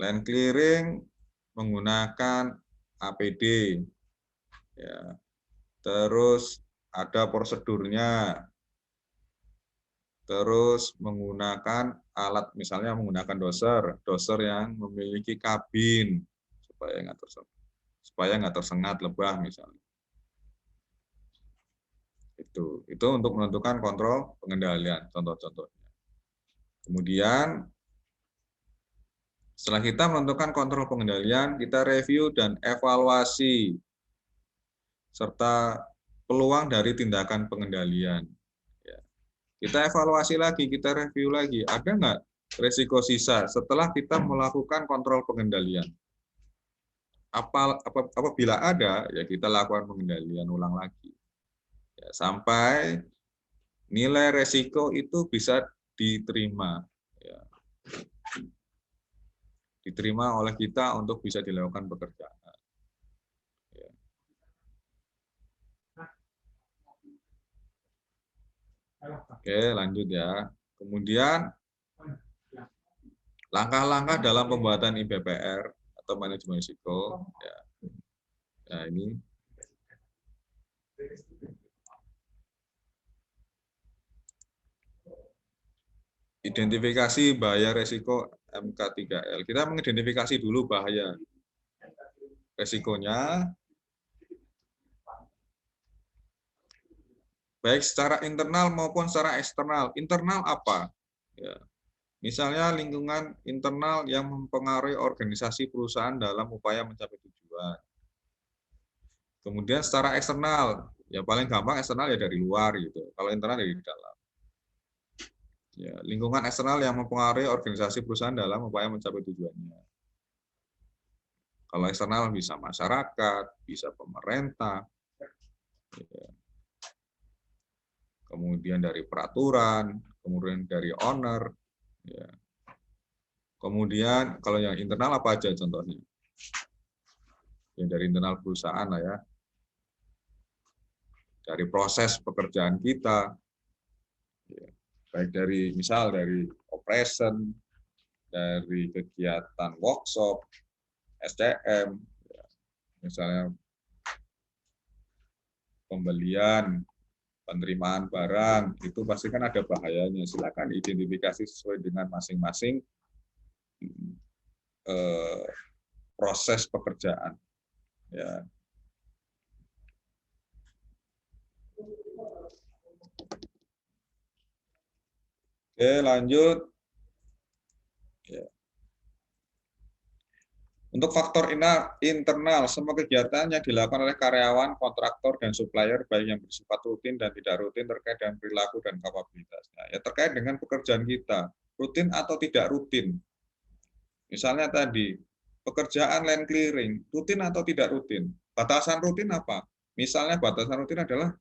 Land clearing menggunakan APD, ya. Terus ada prosedurnya, terus menggunakan alat, misalnya menggunakan doser yang memiliki kabin supaya nggak tersengat lebah misalnya. Itu untuk menentukan kontrol pengendalian, contoh-contohnya. Kemudian setelah kita menentukan kontrol pengendalian, kita review dan evaluasi serta peluang dari tindakan pengendalian. Ya. Kita evaluasi lagi, kita review lagi, ada nggak resiko sisa setelah kita melakukan kontrol pengendalian. Apabila ada, ya kita lakukan pengendalian ulang lagi. Ya, sampai nilai resiko itu bisa diterima. Ya. Diterima oleh kita untuk bisa dilakukan pekerjaan. Ya. Oke, lanjut ya. Kemudian langkah-langkah dalam pembuatan IBPR atau manajemen risiko. Ya. Nah, ini identifikasi bahaya resiko MK3L. Kita mengidentifikasi dulu bahaya resikonya, baik secara internal maupun secara eksternal. Internal apa? Ya. Misalnya lingkungan internal yang mempengaruhi organisasi perusahaan dalam upaya mencapai tujuan. Kemudian secara eksternal, ya paling gampang eksternal ya dari luar gitu. Kalau internal dari dalam. Ya, lingkungan eksternal yang mempengaruhi organisasi perusahaan dalam upaya mencapai tujuannya. Kalau eksternal bisa masyarakat, bisa pemerintah, ya. Kemudian dari peraturan, kemudian dari owner, ya. Kemudian kalau yang internal apa aja contohnya? Yang dari internal perusahaan lah ya. Dari proses pekerjaan kita, ya. Baik dari misal dari operation, dari kegiatan workshop, SDM, ya. Misalnya pembelian, penerimaan barang, itu pasti kan ada bahayanya. Silakan identifikasi sesuai dengan masing-masing proses pekerjaan. Ya. Oke, lanjut. Ya. Untuk faktor internal, semua kegiatan yang dilakukan oleh karyawan, kontraktor, dan supplier, baik yang bersifat rutin dan tidak rutin, terkait dengan perilaku dan kapabilitasnya. Ya, terkait dengan pekerjaan kita, rutin atau tidak rutin. Misalnya tadi, pekerjaan land clearing, rutin atau tidak rutin. Batasan rutin apa? Misalnya batasan rutin adalah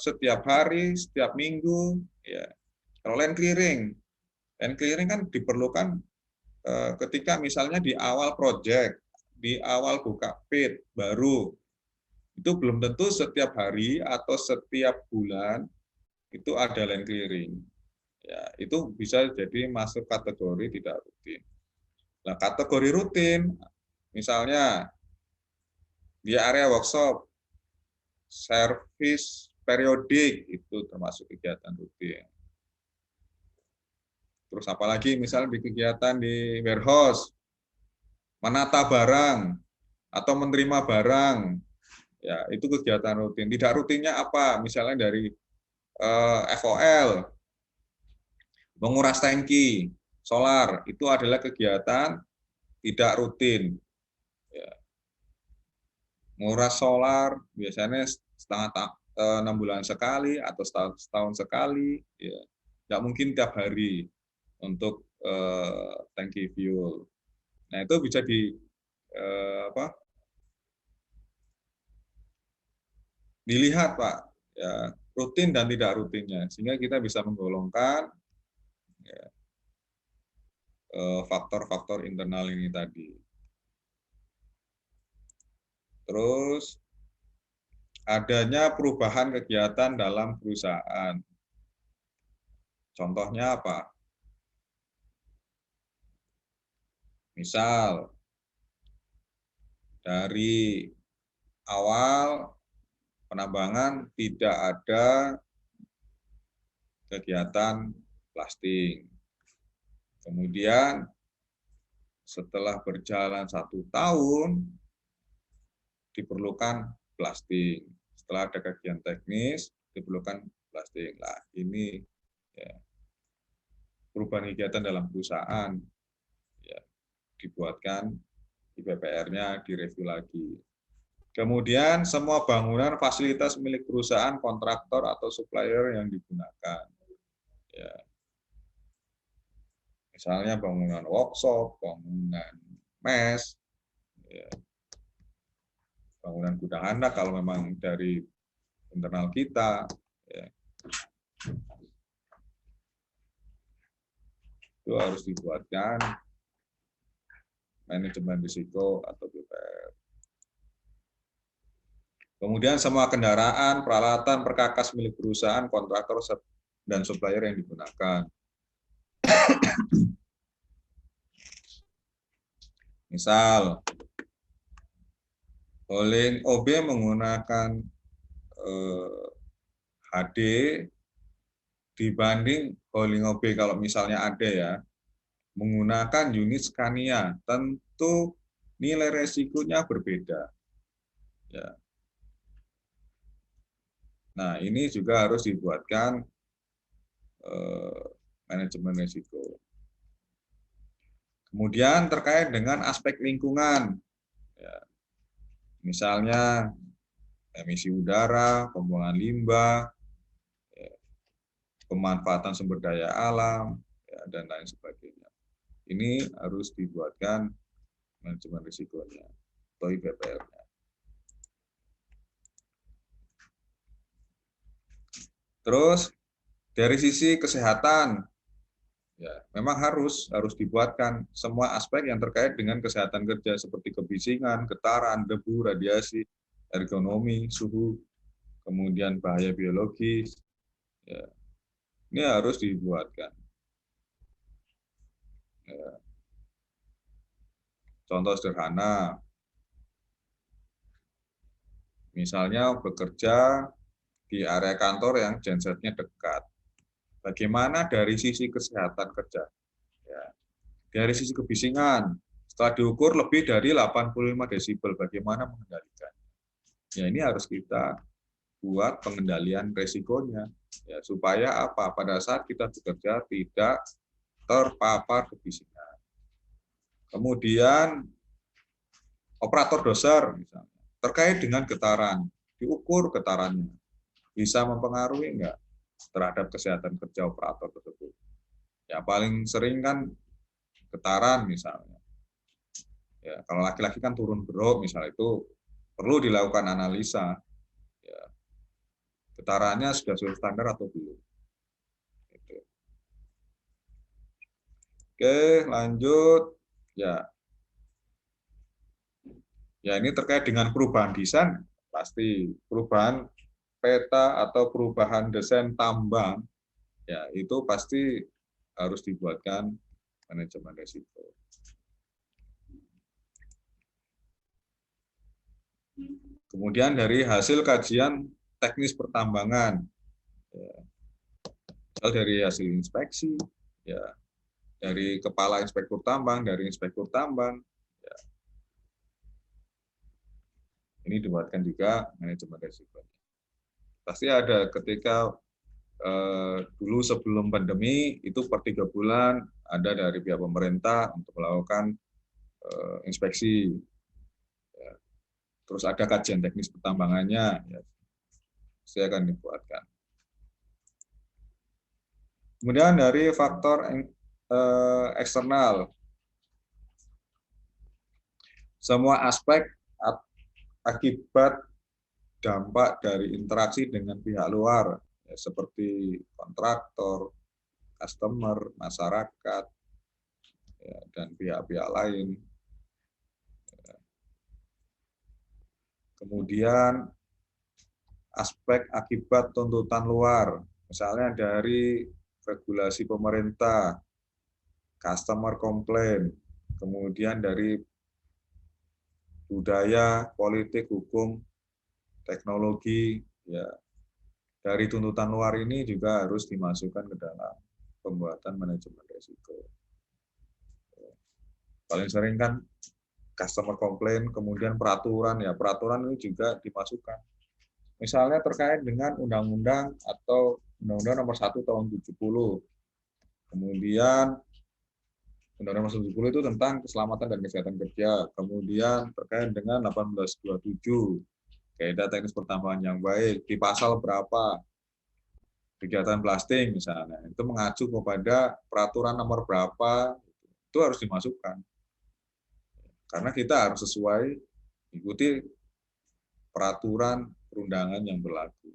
setiap hari, setiap minggu. Ya. Kalau land clearing kan diperlukan ketika misalnya di awal project, di awal buka PIT baru, itu belum tentu setiap hari atau setiap bulan itu ada land clearing. Ya, itu bisa jadi masuk kategori tidak rutin. Nah, kategori rutin, misalnya di area workshop, service periodik, itu termasuk kegiatan rutin. Terus apalagi misalnya di kegiatan di warehouse, menata barang atau menerima barang, ya itu kegiatan rutin. Tidak rutinnya apa? Misalnya dari FOL, menguras tangki solar, itu adalah kegiatan tidak rutin. Ya. Menguras solar biasanya setengah 6 bulan sekali atau setahun sekali, ya. Nggak mungkin tiap hari untuk tangki fuel. Nah itu bisa dilihat Pak, ya, rutin dan tidak rutinnya, sehingga kita bisa menggolongkan ya, faktor-faktor internal ini tadi. Terus adanya perubahan kegiatan dalam perusahaan. Contohnya apa? Misal, dari awal penambangan tidak ada kegiatan blasting. Kemudian setelah berjalan 1 tahun, diperlukan blasting. Setelah ada kajian teknis, diperlukan blasting. Nah, ini ya, perubahan kegiatan dalam perusahaan ya, dibuatkan IPPR-nya direview lagi. Kemudian semua bangunan fasilitas milik perusahaan, kontraktor atau supplier yang digunakan. Ya. Misalnya bangunan workshop, bangunan mes, ya, bangunan gudang anak kalau memang dari internal kita. Ya. Itu harus dibuatkan manajemen risiko atau BPR. Kemudian semua kendaraan, peralatan, perkakas milik perusahaan, kontraktor, dan supplier yang digunakan. Misal, holding OB menggunakan HD dibanding holding OB kalau misalnya ada ya, menggunakan unit Scania, tentu nilai resikonya berbeda. Ya. Nah, ini juga harus dibuatkan manajemen risiko. Kemudian terkait dengan aspek lingkungan, ya, misalnya emisi udara, pembuangan limbah, ya, pemanfaatan sumber daya alam, ya, dan lain sebagainya. Ini harus dibuatkan manajemen risikonya atau IPPR-nya. Terus dari sisi kesehatan, ya memang harus dibuatkan semua aspek yang terkait dengan kesehatan kerja seperti kebisingan, getaran, debu, radiasi, ergonomi, suhu, kemudian bahaya biologis. Ya, ini harus dibuatkan. Ya. Contoh sederhana, misalnya bekerja di area kantor yang gensetnya dekat. Bagaimana dari sisi kesehatan kerja? Ya. Dari sisi kebisingan, setelah diukur lebih dari 85 desibel, bagaimana mengendalikan? Ya, ini harus kita buat pengendalian resikonya. Ya, supaya apa? Pada saat kita bekerja tidak terpapar kebisingan. Kemudian operator doser misalnya, terkait dengan getaran, diukur getarannya. Bisa mempengaruhi enggak terhadap kesehatan kerja operator tersebut? Ya paling sering kan getaran misalnya. Ya, kalau laki-laki kan turun berok misalnya, itu perlu dilakukan analisa. Ya, getarannya sudah sesuai standar atau belum. Gitu. Oke, lanjut. Ya ini terkait dengan perubahan desain, pasti perubahan peta atau perubahan desain tambang, ya itu pasti harus dibuatkan manajemen risiko. Kemudian dari hasil kajian teknis pertambangan, ya, dari hasil inspeksi, ya, dari kepala inspektur tambang, dari inspektur tambang, ya, ini dibuatkan juga manajemen risiko. Pasti ada ketika dulu sebelum pandemi itu per 3 bulan ada dari pihak pemerintah untuk melakukan inspeksi. Ya. Terus ada kajian teknis pertambangannya, ya, saya akan dibuatkan. Kemudian dari faktor eksternal, semua aspek akibat dampak dari interaksi dengan pihak luar, ya, seperti kontraktor, customer, masyarakat, ya, dan pihak-pihak lain. Kemudian aspek akibat tuntutan luar, misalnya dari regulasi pemerintah, customer komplain, kemudian dari budaya, politik, hukum, teknologi, ya dari tuntutan luar ini juga harus dimasukkan ke dalam pembuatan manajemen risiko. Paling sering kan customer complaint, kemudian peraturan, ya peraturan ini juga dimasukkan. Misalnya terkait dengan undang-undang atau Undang-Undang Nomor 1 Tahun 70. Kemudian Undang-Undang Nomor 70 itu tentang keselamatan dan kesehatan kerja. Kemudian terkait dengan 1827, kaidah teknis pertambangan yang baik, di pasal berapa kegiatan blasting misalnya, itu mengacu kepada peraturan nomor berapa, itu harus dimasukkan. Karena kita harus sesuai ikuti peraturan perundangan yang berlaku.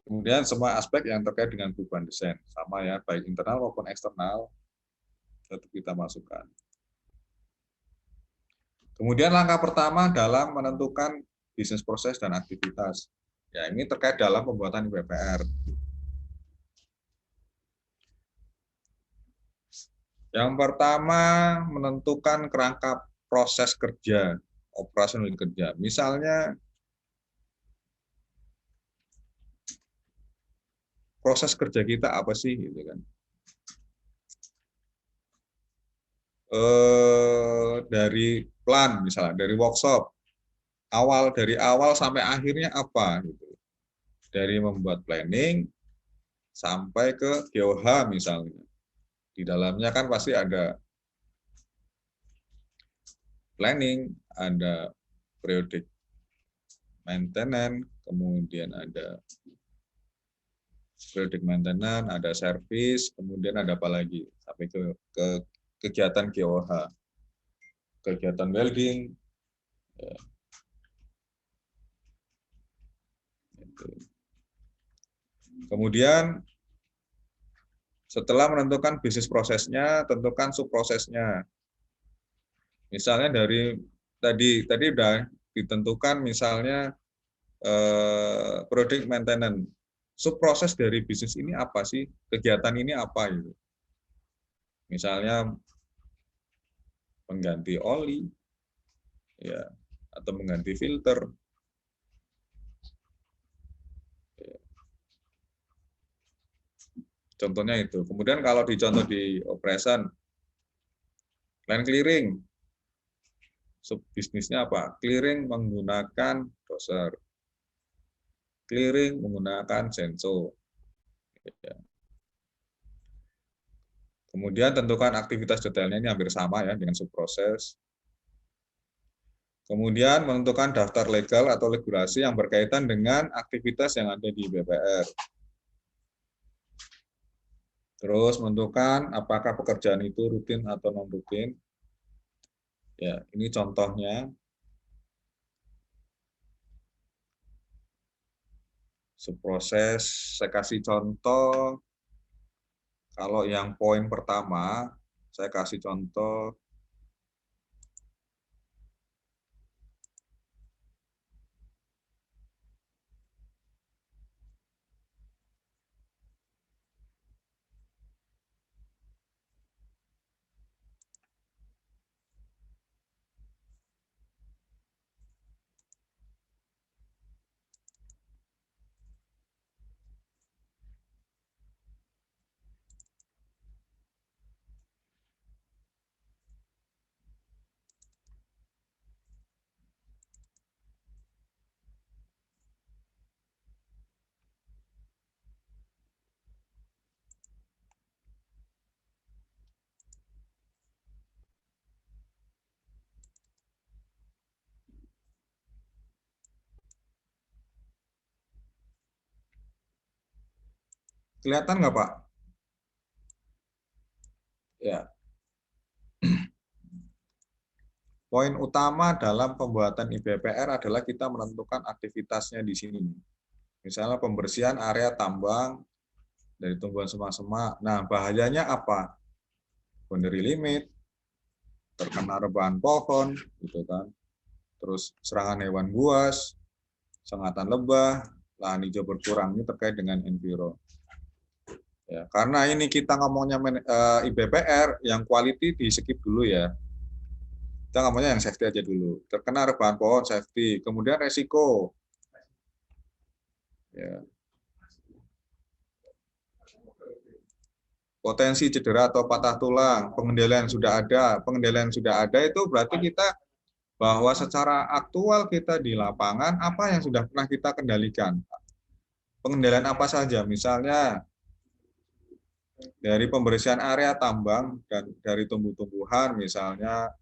Kemudian semua aspek yang terkait dengan perubahan desain, sama ya, baik internal maupun eksternal, tetap kita masukkan. Kemudian langkah pertama dalam menentukan bisnis proses dan aktivitas. Ya, ini terkait dalam pembuatan IPPR. Yang pertama, menentukan kerangka proses kerja, operasional kerja. Misalnya, proses kerja kita apa sih, gitu kan? Dari plan, misalnya, dari workshop, dari awal sampai akhirnya apa, gitu. Dari membuat planning sampai ke GOH misalnya. Di dalamnya kan pasti ada planning, ada periodic maintenance, kemudian ada periodic maintenance, ada service, kemudian ada apa lagi sampai ke kegiatan GOH, kegiatan welding. Ya, gitu. Kemudian setelah menentukan bisnis prosesnya, tentukan subprosesnya. Misalnya dari tadi udah ditentukan misalnya product maintenance. Subproses dari bisnis ini apa sih? Kegiatan ini apa gitu. Misalnya mengganti oli, ya, atau mengganti filter. Ya. Contohnya itu. Kemudian kalau dicontoh di operation, line clearing, sub bisnisnya apa? Clearing menggunakan doser, clearing menggunakan sensor. Ya. Kemudian tentukan aktivitas detailnya, ini hampir sama ya dengan subproses. Kemudian menentukan daftar legal atau regulasi yang berkaitan dengan aktivitas yang ada di BPR. Terus menentukan apakah pekerjaan itu rutin atau non rutin. Ya, ini contohnya. Subproses, saya kasih contoh. Kalau yang poin pertama, saya kasih contoh kelihatan nggak Pak? Ya. Poin utama dalam pembuatan IBPR adalah kita menentukan aktivitasnya di sini. Misalnya pembersihan area tambang dari tumbuhan semak-semak. Nah, bahayanya apa? Boundary limit, terkena rebahan pohon, gitu kan. Terus serangan hewan buas, sengatan lebah, lahan hijau berkurang, ini terkait dengan enviro. Ya, karena ini kita ngomongnya IBPR, yang quality di skip dulu ya. Kita ngomongnya yang safety aja dulu. Terkena rebahan pohon safety, kemudian resiko. Ya. Potensi cedera atau patah tulang, pengendalian sudah ada. Pengendalian sudah ada itu berarti kita bahwa secara aktual kita di lapangan apa yang sudah pernah kita kendalikan. Pengendalian apa saja, misalnya dari pembersihan area tambang dan dari tumbuh-tumbuhan, misalnya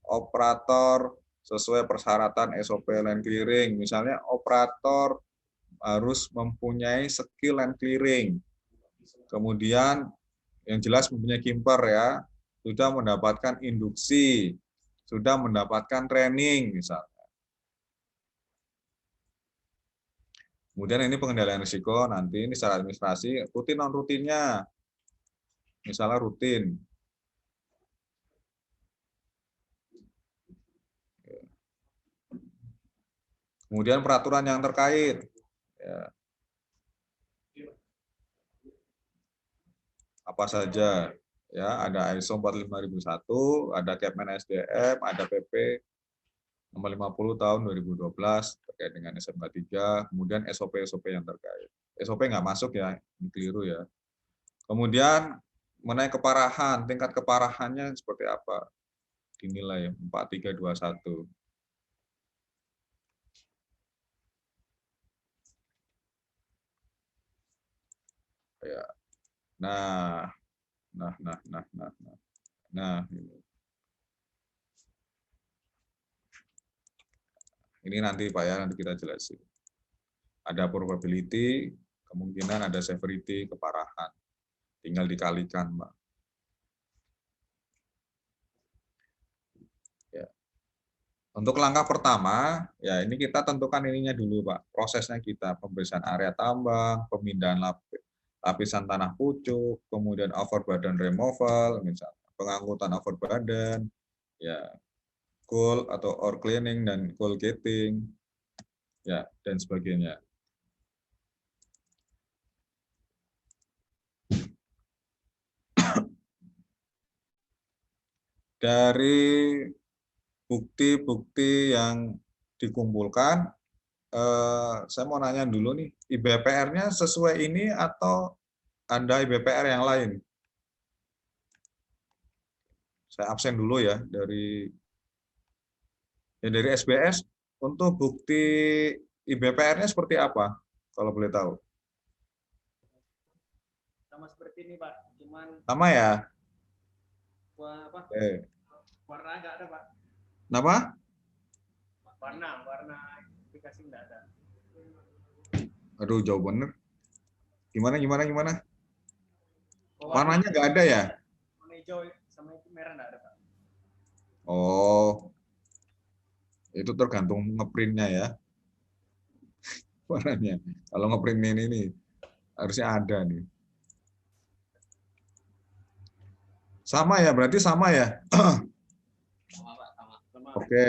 operator sesuai persyaratan SOP land clearing, misalnya operator harus mempunyai skill land clearing, kemudian yang jelas mempunyai kimper ya, sudah mendapatkan induksi, sudah mendapatkan training misalnya. Kemudian ini pengendalian risiko, nanti ini secara administrasi, rutin non rutinnya, misalnya rutin. Kemudian peraturan yang terkait, ya, apa saja, ya ada ISO 45001, ada Kepmen SDM, ada PP nomor 50 tahun 2012 terkait dengan SMK 3, kemudian SOP-SOP yang terkait. SOP nggak masuk ya, ini keliru ya. Kemudian mengenai keparahan, tingkat keparahannya seperti apa? Dinilai 4321. Ya. Nah, nah, ini nanti Pak ya, nanti kita jelasin. Ada probability, kemungkinan ada severity, keparahan. Tinggal dikalikan, Mbak. Ya. Untuk langkah pertama, ya ini kita tentukan ininya dulu, Pak. Prosesnya kita, pembersihan area tambang, pemindahan lapisan tanah pucuk, kemudian overburden removal, misalnya pengangkutan overburden, ya coal atau ore cleaning dan coal gating, ya dan sebagainya. Dari bukti-bukti yang dikumpulkan, saya mau nanya dulu nih, IBPR-nya sesuai ini atau ada IBPR yang lain? Saya absen dulu ya dari SBS. Untuk bukti IBPR-nya seperti apa? Kalau boleh tahu. Sama seperti ini Pak, cuman sama ya? apa? Warna nggak ada Pak. Kenapa? Warna aplikasi nggak ada. Aduh, jauh bener. Gimana? Warnanya Warna nggak ada ya? warna hijau sama itu merah nggak ada Pak. Oh, itu tergantung ngeprintnya ya. Warnanya. Kalau ngeprint ini harusnya ada nih. Sama ya, berarti sama ya? Sama Pak, sama. Oke.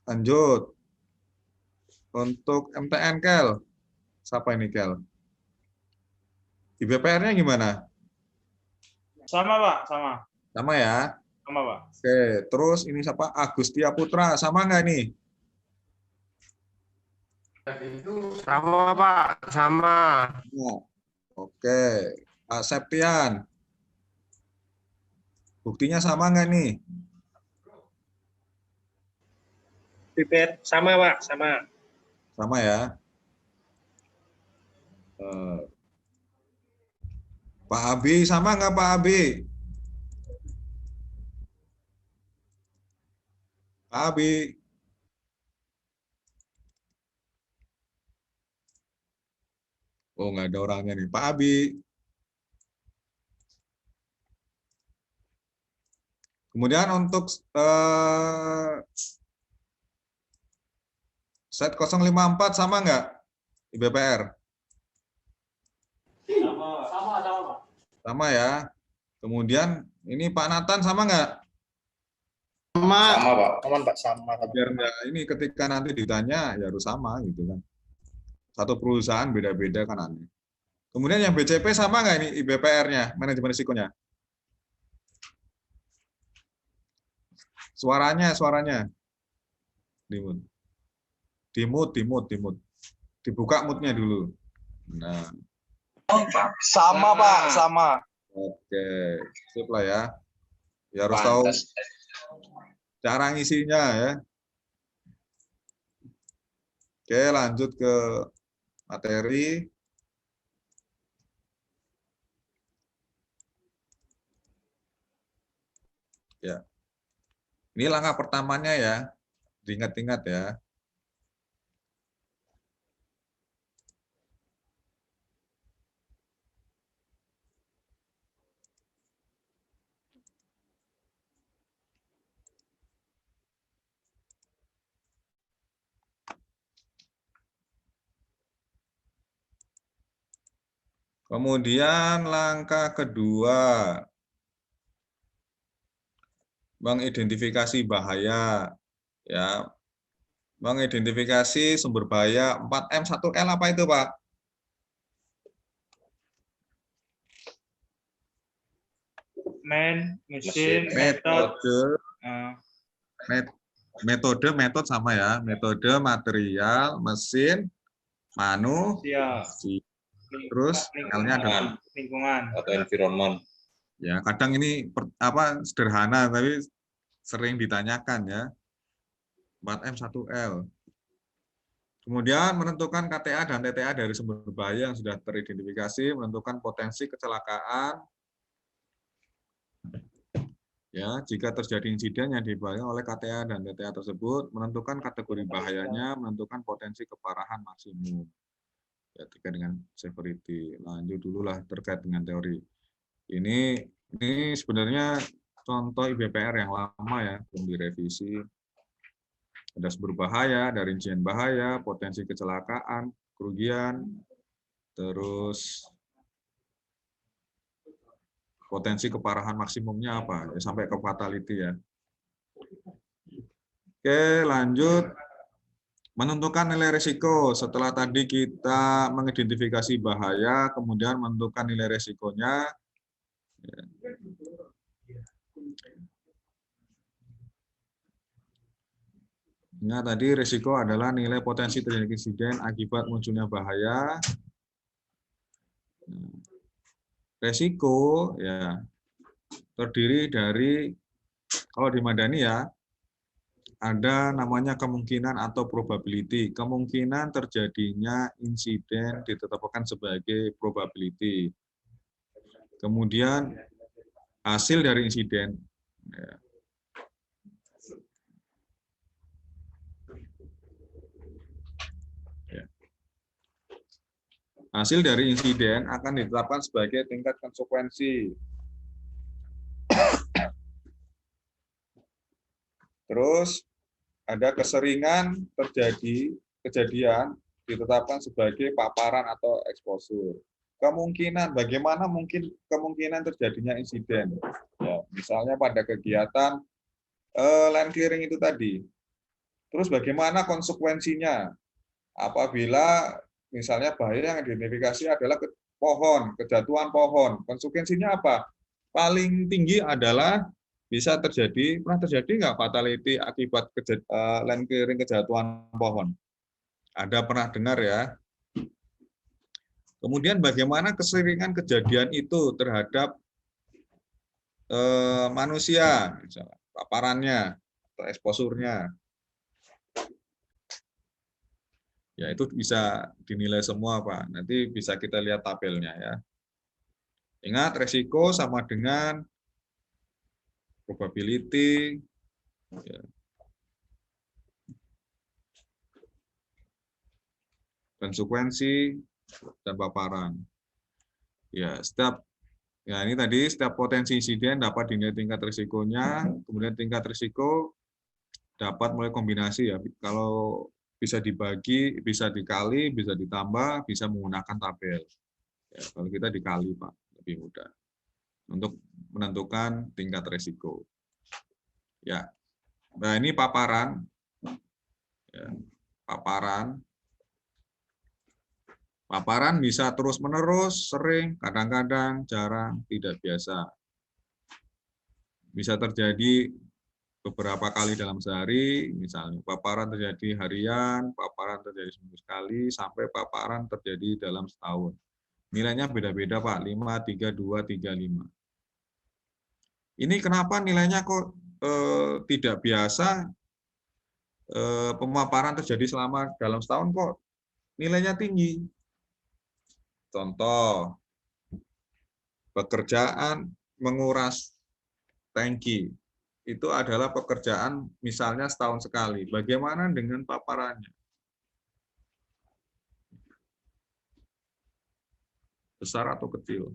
Lanjut. Untuk MTN Kel. Siapa ini Kel? IBPR-nya gimana? Sama Pak, sama. Sama ya? Sama Pak. Oke, terus ini siapa? Agustia Putra, sama nggak nih? Sama Pak, sama. Nah, oke, Pak Septian. Buktinya sama nggak nih? Sama Pak, sama. Sama ya. Pak Abi, sama nggak Pak Abi? Pak Abi. Oh, nggak ada orangnya nih. Pak Abi. Kemudian untuk set 054 sama nggak IBPR? Sama Pak. Sama ya. Kemudian ini Pak Nathan sama nggak? Sama Pak, aman Pak, sama. Biar nggak ini ketika nanti ditanya ya harus sama gitu kan. Satu perusahaan beda-beda kan aneh. Kemudian yang BCP sama nggak ini IBPR-nya, manajemen risikonya? Suaranya. Dimut. Dibuka mute-nya dulu. Nah, Sama, Pak, sama. oke. Sip lah ya. Ya harus tahu cara ngisinya ya. Oke, lanjut ke materi. Ya. Ini langkah pertamanya ya. Diingat-ingat ya. Kemudian langkah kedua, mengidentifikasi bahaya. Ya, mengidentifikasi sumber bahaya 4M 1L apa itu, Pak? Mesin, Metode sama ya, metode, material, mesin, terus L-nya adalah lingkungan atau environment. Ya, kadang ini sederhana tapi sering ditanyakan ya. 4M 1L. Kemudian menentukan KTA dan TTA dari sumber bahaya yang sudah teridentifikasi, menentukan potensi kecelakaan. Ya, jika terjadi insiden yang dibahayakan oleh KTA dan TTA tersebut, menentukan kategori bahayanya, menentukan potensi keparahan maksimum. Ya, terkait dengan severity. Lanjut dulu lah terkait dengan teori. Ini sebenarnya contoh IBPR yang lama ya, belum direvisi. Ada sumber bahaya, ada rincian bahaya, potensi kecelakaan, kerugian, terus potensi keparahan maksimumnya apa, ya, sampai ke fatality ya. Oke, lanjut. Menentukan nilai risiko. Setelah tadi kita mengidentifikasi bahaya, kemudian menentukan nilai risikonya. Nah, tadi risiko adalah nilai potensi terjadi insiden akibat munculnya bahaya. Risiko ya terdiri dari, kalau di Madani ya, ada namanya kemungkinan atau probability. Kemungkinan terjadinya insiden ditetapkan sebagai probability. Kemudian hasil dari insiden. Ya. Hasil dari insiden akan ditetapkan sebagai tingkat konsekuensi. Terus ada keseringan terjadi kejadian ditetapkan sebagai paparan atau exposure. Kemungkinan, bagaimana mungkin kemungkinan terjadinya insiden? Ya, misalnya pada kegiatan land clearing itu tadi. Terus bagaimana konsekuensinya? Apabila misalnya bahaya yang diidentifikasi adalah pohon, kejatuhan pohon. Konsekuensinya apa? Paling tinggi adalah bisa terjadi, pernah terjadi nggak fatality akibat land clearing kejatuhan pohon? Ada pernah dengar ya? Kemudian bagaimana keseringan kejadian itu terhadap manusia, misalnya, paparannya atau exposure-nya. Ya, itu bisa dinilai semua, Pak. Nanti bisa kita lihat tabelnya ya. Ingat, resiko sama dengan probability, ya, konsekuensi, dan paparan. Ya, ini tadi setiap potensi insiden dapat dinilai tingkat risikonya, kemudian tingkat risiko dapat mulai kombinasi ya. Kalau bisa dibagi, bisa dikali, bisa ditambah, bisa menggunakan tabel. Ya, kalau kita dikali, Pak, lebih mudah untuk menentukan tingkat risiko. Ya, nah ini paparan, ya, paparan. Paparan bisa terus-menerus, sering, kadang-kadang, jarang, tidak biasa. Bisa terjadi beberapa kali dalam sehari, misalnya paparan terjadi harian, paparan terjadi seminggu sekali, sampai paparan terjadi dalam setahun. Nilainya beda-beda, Pak, 5, 3, 2, 3, 5. Ini kenapa nilainya kok tidak biasa, pemaparan terjadi selama dalam setahun kok nilainya tinggi. Contoh, pekerjaan menguras tangki. Itu adalah pekerjaan misalnya setahun sekali. Bagaimana dengan paparannya? Besar atau kecil?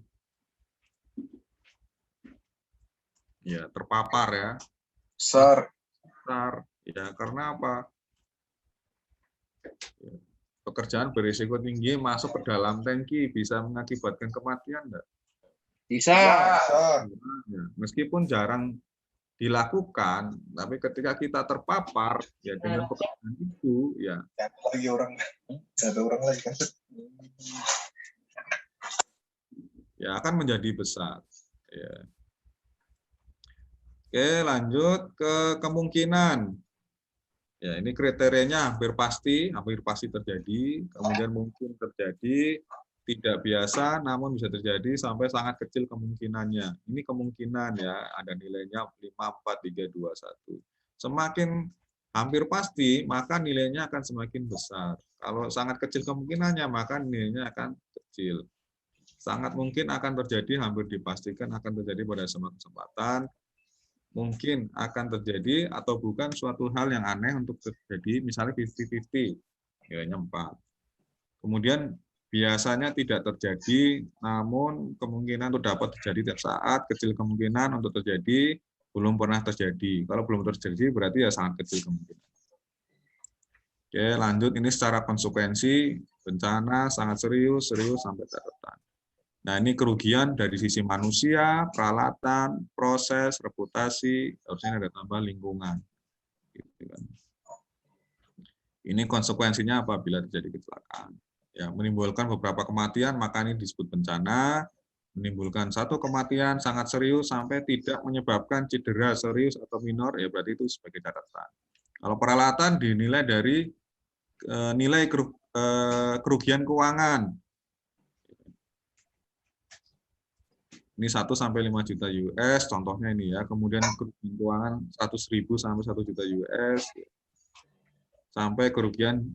Ya, terpapar ya. Besar. Besar. Ya, karena apa? Pekerjaan berisiko tinggi masuk ke dalam tangki bisa mengakibatkan kematian enggak? Bisa. Ya, meskipun jarang dilakukan, tapi ketika kita terpapar ya dengan pekerjaan itu ya Lagi orang, ada orang lagi kan. Ya akan menjadi besar. Ya. Oke, lanjut ke kemungkinan. Ya, ini kriterianya hampir pasti terjadi, kemudian mungkin terjadi, tidak biasa, namun bisa terjadi sampai sangat kecil kemungkinannya. Ini kemungkinan ya, ada nilainya 5, 4, 3, 2, 1. Semakin hampir pasti, maka nilainya akan semakin besar. Kalau sangat kecil kemungkinannya, maka nilainya akan kecil. Sangat mungkin akan terjadi, hampir dipastikan akan terjadi pada semua kesempatan, mungkin akan terjadi atau bukan suatu hal yang aneh untuk terjadi, misalnya 50-50, nilainya 4. Kemudian biasanya tidak terjadi, namun kemungkinan untuk dapat terjadi tiap saat, kecil kemungkinan untuk terjadi, belum pernah terjadi. Kalau belum terjadi berarti ya sangat kecil kemungkinan. Oke, lanjut ini secara konsekuensi, bencana sangat serius sampai catatan. Nah, ini kerugian dari sisi manusia, peralatan, proses, reputasi, harusnya ada tambah lingkungan. Gitu kan. Ini konsekuensinya apabila terjadi kecelakaan. Ya, menimbulkan beberapa kematian, maka ini disebut bencana. Menimbulkan satu kematian sangat serius sampai tidak menyebabkan cedera serius atau minor, ya berarti itu sebagai catatan. Kalau peralatan dinilai dari nilai kerugian keuangan. Ini 1 sampai 5 juta US, contohnya ini ya. Kemudian kerugian keuangan 100.000 sampai 1 juta US, sampai kerugian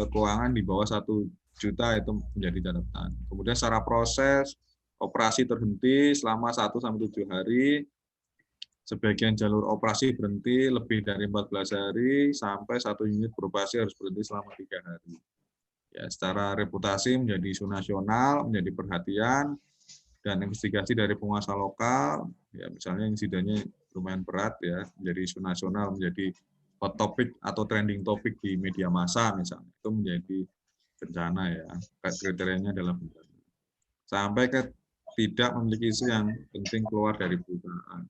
keuangan di bawah 1 juta itu menjadi catatan. Kemudian secara proses, operasi terhenti selama 1 sampai 7 hari, sebagian jalur operasi berhenti lebih dari 14 hari, sampai 1 unit beroperasi harus berhenti selama 3 hari. Ya, secara reputasi menjadi isu nasional, menjadi perhatian, dan investigasi dari penguasa lokal, ya misalnya insidennya lumayan berat ya, menjadi isu nasional, menjadi hot topic atau trending topic di media massa misalnya, itu menjadi bencana ya, kriterianya adalah bencana. Sampai ke tidak memiliki isu yang penting keluar dari perusahaan.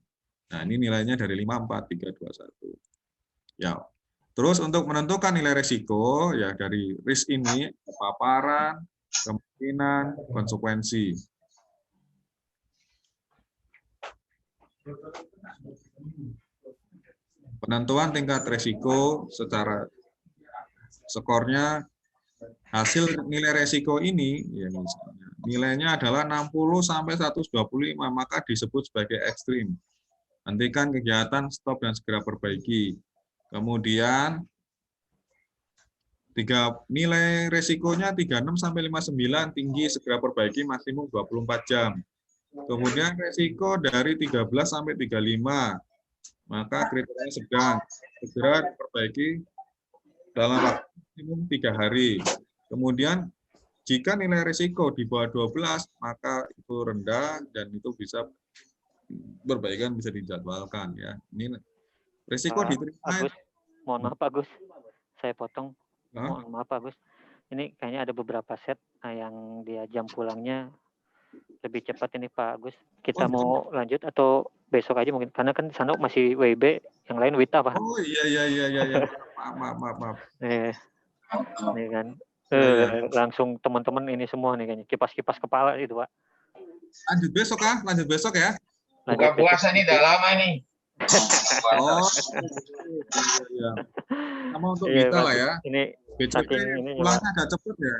Nah ini nilainya dari 5, 4, 3, 2, 1. Ya, terus untuk menentukan nilai risiko, ya dari risk ini, paparan, kemungkinan, konsekuensi. Penentuan tingkat risiko secara skornya, hasil nilai risiko ini ya misalnya nilainya adalah 60 sampai 125, maka disebut sebagai ekstrim. Hentikan kegiatan, stop dan segera perbaiki. Kemudian nilai risikonya 36 sampai 59, tinggi, segera perbaiki maksimum 24 jam. Kemudian risiko dari 13 sampai 35, maka kriterianya sedang, segera diperbaiki dalam waktu maksimum 3 hari. Kemudian jika nilai risiko di bawah 12, maka itu rendah dan itu bisa perbaikan bisa dijadwalkan ya. Ini risiko diterima. Agus, mohon maaf Agus, saya potong. Mohon maaf Agus. Ini kayaknya ada beberapa set yang dia jam pulangnya lebih cepat ini Pak Agus. Kita mau lanjut atau besok aja mungkin, karena kan sana masih WB, yang lain Wita Pak. Oh iya. Maaf. Ini kan Langsung teman-teman ini semua nih kayaknya kipas-kipas kepala itu Pak. Lanjut besok ya, lanjut besok ya. Buka puasa nih, udah lama nih. Oh, iya. Sama untuk kita lah ya. Ini BCP ini pulangnya agak cepet ya.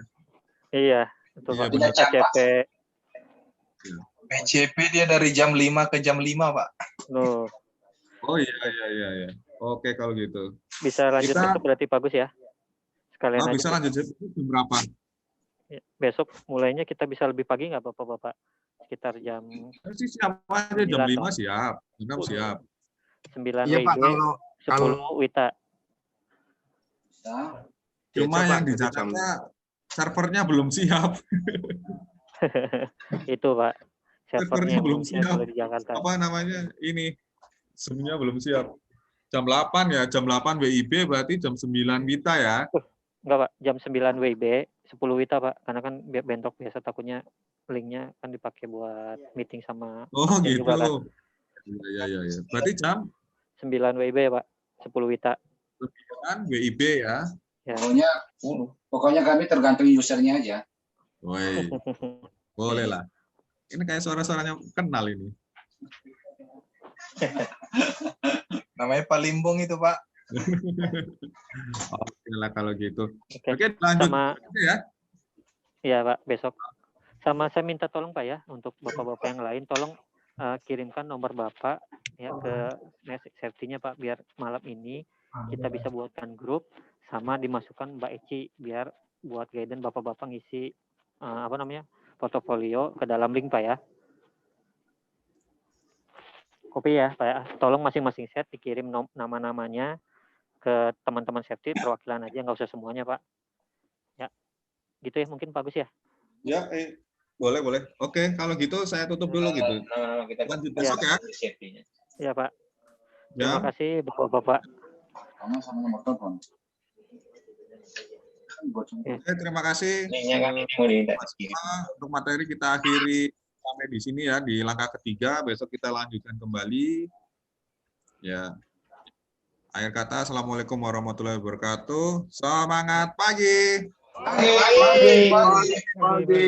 Iya, betul Iya, Pak. benar. ACP. BCP dia dari jam 5 ke jam 5, Pak. Loh, Oh iya. Oke kalau gitu. bisa lanjut Kita- besok berarti bagus ya. Sekalian aja. Bisa lanjut jam berapa? Besok mulainya kita bisa lebih pagi nggak Bapak-bapak? Sekitar jam Sih siap aja jam 5 9 siap. Jam siap. 9 Iya Pak, WIB, kalau 10 WITA. Cuma coba yang di nanti Jakarta servernya belum siap. Itu Pak. Servernya belum siap. kalau di Jakarta. Apa namanya? Ini semuanya belum siap. Jam 8 ya, jam 8 WIB berarti jam 9 WITA ya. Enggak Pak, jam 9 WIB, 10 WITA Pak. Karena kan bentrok biasa takutnya linknya kan dipakai buat meeting sama Oh pasien gitu. juga kan. Iya. Berarti jam 9 WIB Pak, 10 WITA. 9 WIB ya. Ya. Pokoknya kami tergantung usernya aja. Woi, boleh lah. Ini kayak suara-suaranya kenal ini. Namanya Pak Limbong itu, Pak. Oke lah kalau gitu. Oke. Oke, lanjut ya. Iya Pak, besok. Sama saya minta tolong Pak ya, untuk Bapak-bapak yang lain, tolong kirimkan nomor Bapak ya ke safety-nya Pak, biar malam ini kita bisa buatkan grup, sama dimasukkan Mbak Eci, biar buat guidance Bapak-bapak ngisi portofolio ke dalam link Pak ya. Kopi ya Pak ya. Tolong masing-masing set dikirim nama-namanya ke teman-teman safety, perwakilan aja, nggak usah semuanya Pak. Ya, gitu ya mungkin Pak Gus ya. Ya, boleh. Oke, kalau gitu saya tutup dulu gitu. Kita Lanjut besok ya. Iya Pak. Ya. Terima kasih Bapak-bapak. Sama nomor telepon. Oke, terima kasih. Linknya kan ini mau Untuk materi kita akhiri sampai di sini ya, di langkah ketiga. Besok kita lanjutkan kembali. Ya. Akhir kata, Assalamualaikum warahmatullahi wabarakatuh. Semangat pagi. Pagi. Pagi.